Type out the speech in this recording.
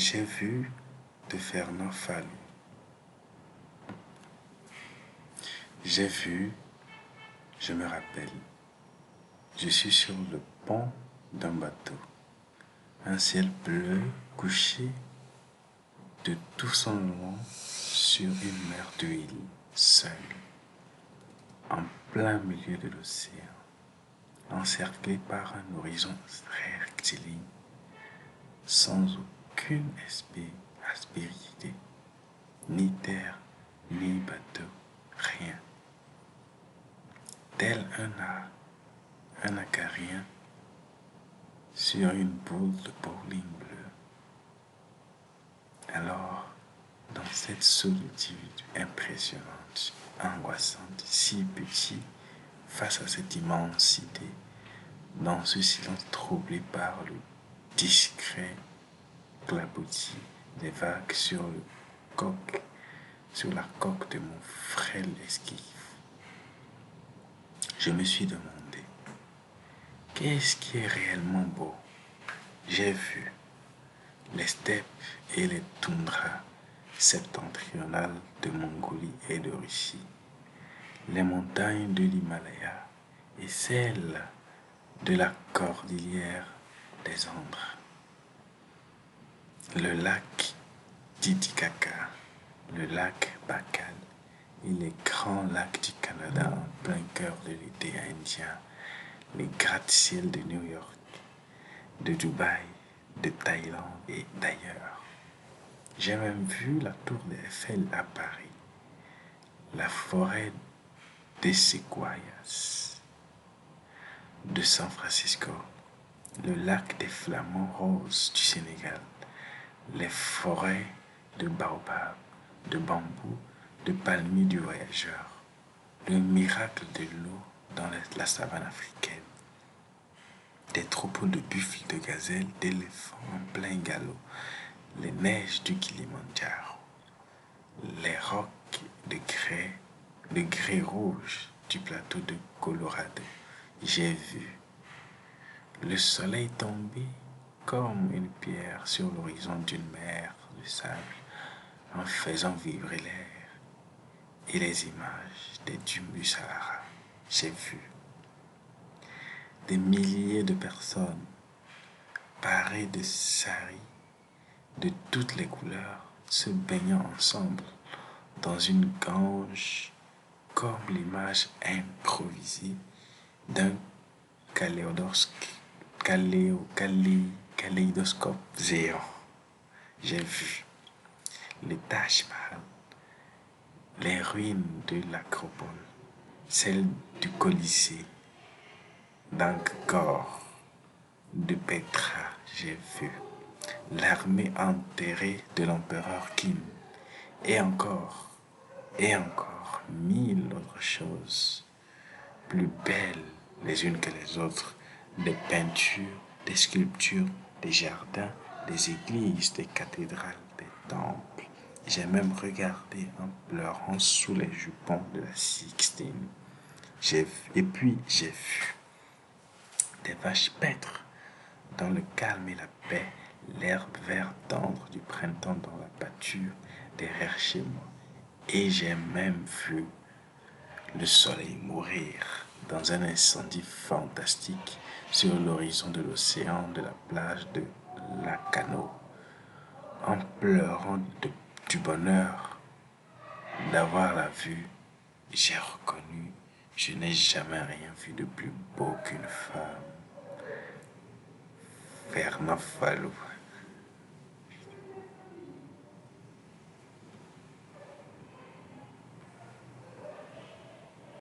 J'ai vu de Fernand Fallu. J'ai vu, je me rappelle, je suis sur le pont d'un bateau, un ciel bleu couché de tout son long sur une mer d'huile, seule, en plein milieu de l'océan, encerclé par un horizon rectiligne, sans aucune aspérité, ni terre, ni bateau, rien. Tel un acarien sur une boule de bowling bleu. Alors, dans cette solitude impressionnante, angoissante, si petit, face à cette immensité, dans ce silence troublé par le discret clapotis des vagues sur la coque de mon frêle esquif, je me suis demandé, qu'est-ce qui est réellement beau? J'ai vu les steppes et les toundras septentrionales de Mongolie et de Russie, les montagnes de l'Himalaya et celles de la cordillère des Andes, le lac Titicaca, le lac Baikal et les grands lacs du Canada en plein cœur de l'été indien, les gratte-ciels de New York, de Dubaï, de Thaïlande et d'ailleurs. J'ai même vu la tour d'Eiffel à Paris, la forêt des séquoias de San Francisco, le lac des flamants roses du Sénégal, les forêts de baobab, de bambou, de palmiers du voyageur, le miracle de l'eau dans la savane africaine, des troupeaux de buffles, de gazelles, d'éléphants en plein galop, les neiges du Kilimandjaro, les rocs de grès rouge du plateau de Colorado. J'ai vu le soleil tomber comme une pierre sur l'horizon d'une mer de sable en faisant vibrer l'air et les images des dunes du Sahara. J'ai vu des milliers de personnes parées de saris de toutes les couleurs se baignant ensemble dans une gange comme l'image improvisée d'un kaléidoscope géant. J'ai vu les Taj Mahal, les ruines de l'Acropole, celles du Colisée, d'Angkor, de Petra. J'ai vu l'armée enterrée de l'empereur Qin, et encore mille autres choses, plus belles les unes que les autres, des peintures, des sculptures, des jardins, des églises, des cathédrales, des temples. J'ai même regardé en pleurant sous les jupons de la Sixtine. Et puis j'ai vu des vaches paître dans le calme et la paix, l'herbe vert tendre du printemps dans la pâture derrière chez moi. Et j'ai même vu le soleil mourir dans un incendie fantastique sur l'horizon de l'océan de la plage de Lacanau, en pleurant du bonheur d'avoir la vue. J'ai reconnu, je n'ai jamais rien vu de plus beau qu'une femme. Fernand Fallu.